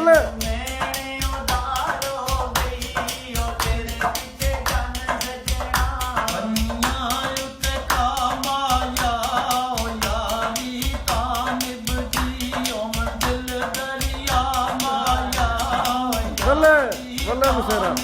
ਬੱਲੇ ਬੱਲੇ ਬੱਲੇ ਮਸੇਰਾ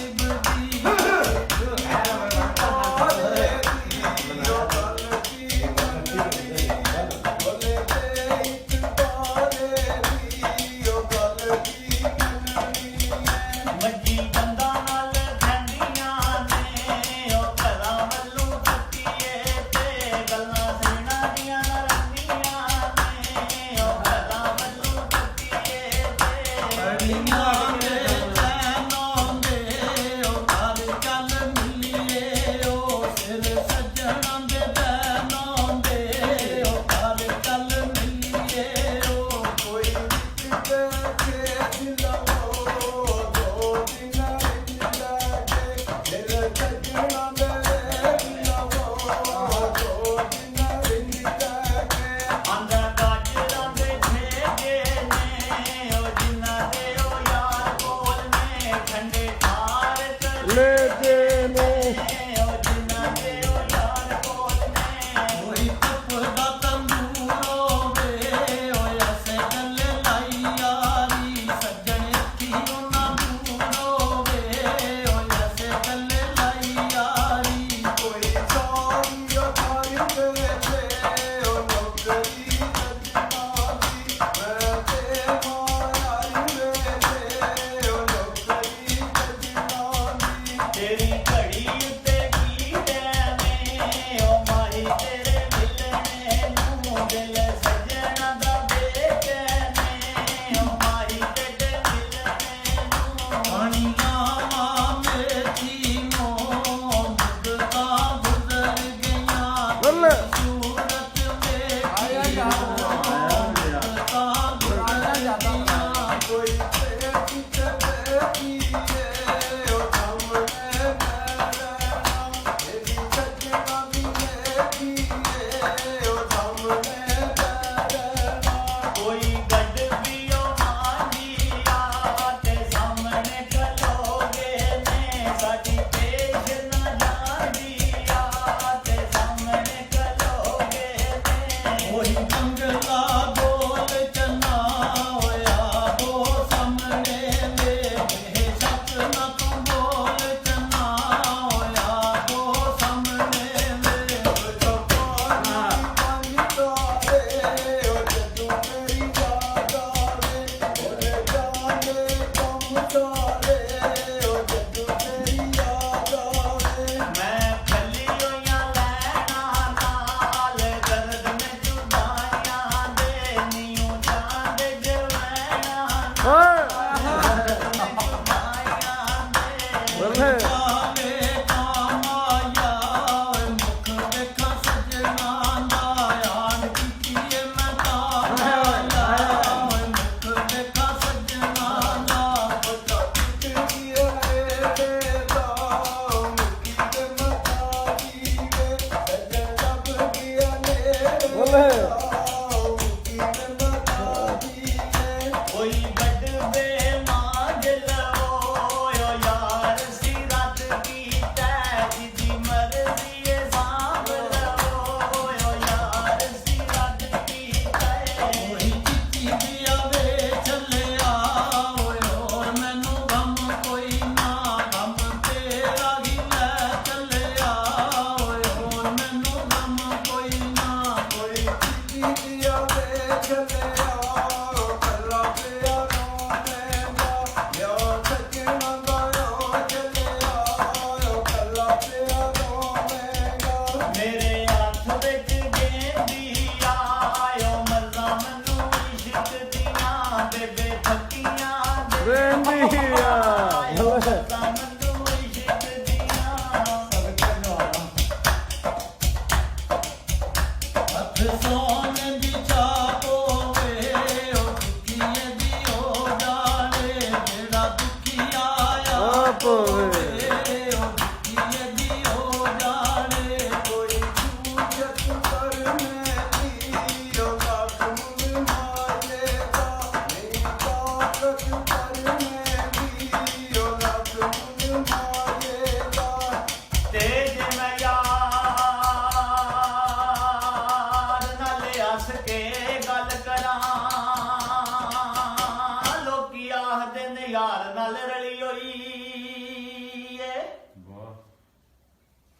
ਕੋਈ ਵੱਡ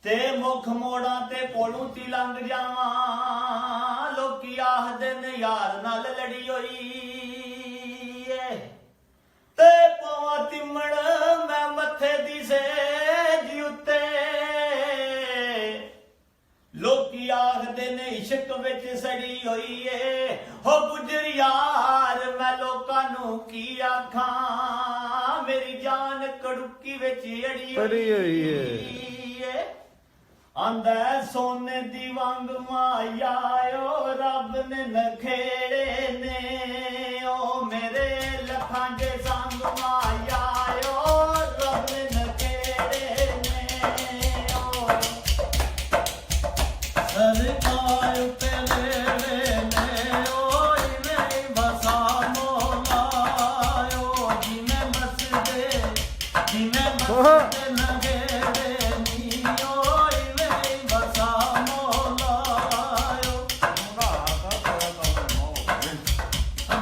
ਤੇ ਮੁੱਖ ਮੋੜਾਂ ਤੇ ਕੋਲੋਂ ਤੀ ਲੰਘ ਜਾਵਾਂ ਲੋਕੀ ਆਖਦੇ ਨੇ ਯਾਰ ਨਾਲ ਲੜੀ ਹੋਈ ਏ ਤੇ ਪਵਾਂ ਤਿਮਣ ਮੈਂ ਮੱਥੇ ਦੀ ਸੇਜ ਉੱਤੇ ਲੋਕੀ ਆਖਦੇ ਨੇ ਇਸ਼ਕ ਵਿੱਚ ਸੜੀ ਹੋਈ ਏ ਹੋ ਗੁਜਰ ਯਾਰ ਮੈਂ ਲੋਕਾਂ ਨੂੰ ਕੀ ਆਖਾਂ ਮੇਰੀ ਜਾਨ ਕੜੁੱਕੀ ਵਿੱਚ ਅੜੀ ਹੋਈ ਏ ਆਂਦਾ ਸੋਨੇ ਦੀ ਵਾਂਗ ਮਾਇਆ ਓ ਰੱਬ ਨੇ ਨਖੇੜੇ ਨੇ ਓ ਮੇਰੇ ਲੱਖਾਂ ਦੇ ਸੰਗ ਮਾਇਆ ਓ ਰੱਬ ਨੇ ਨਖੇੜੇ ਨੇ ਓ ਸਰਕਾਰ ਤੇ ਵੇਲੇ ਨੇ ਓ ਇਵੇਂ ਬਸਾ ਮੋਲਾ ਓ ਜਿਵੇਂ ਬਸਦੇ ਨਗੇੜੇ ਨੀ ਓ ਇਵੇਂ ਬਸਾ ਮੋਲਾ ਓ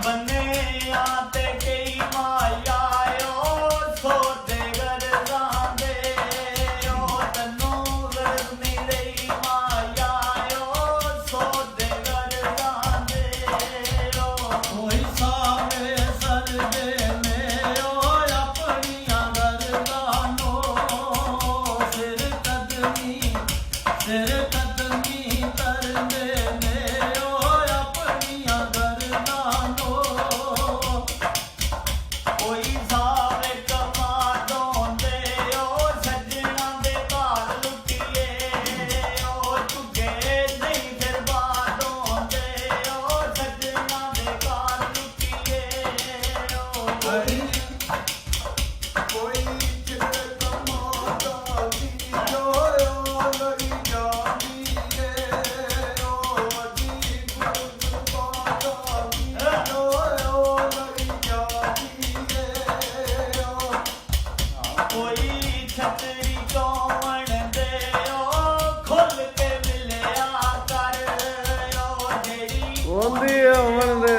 ਬੰਨੇ ਆ ਤੇ ਕਈ ਮਾਇਆ ਓ ਸੋਦੇ ਗਰਜ਼ਾਂ ਦੇ ਓ ਤੈਨੂੰ ਗਰਜ਼ ਨਹੀਂ ਰਹੀ ਮਾਇਆ ਓ ਸੋਦੇ ਗਰਜ਼ਾਂ ਦੇ ਓ ਕੋਈ ਸਾਵੇ ਸਰਦੇ ਨੇ ਓ ਆਪਣੀਆਂ ਗਰਜ਼ਾਂ ਨੂੰ ਸਿਰ ਕਦਮੀ ਤਰਦੇ ਨੇ ਓ ਆਪਣੀਆਂ ਗਰਜ਼ਾਂ ਨੂੰ ਕੋਈ ਸਾਵੇ ਕਮਾ ਦੋਂਦੇ ਓ ਸੱਜਣਾ ਦੇ ਘਰ ਲੁੱਟੀਏ ਓ ਝੁੱਗੇ ਨਹੀਂ ਫਿਰ ਬਾਦੋਂਦੇ ਓ ਸੱਜਣਾ ਦੇ ਘਰ ਲੁੱਟੀਏ ਓ ਕੋਈ ਚਿਰ ਕਮਾਦਾ ਦੀ ਜੋਇਓ ਲੜੀ ਜਾਂਦੀ ਏ ਓ ਅਜੀ ਗੁਰਬਾਦਾ ਦੀ ਜੋਇਓ ਲੜੀ ਜਾਂਦੀ ਏ ਓ ਕੋਈ ਛਤਰੀ ਚੋਣ ਦੇ ਓ ਖੁੱਲ ਕੇ ਮਿਲਿਆ ਕਰ ਓ ਜਿਹੜੀ ਹੁੰਦੀ ਹੈ ਉਮਰ ਦੇ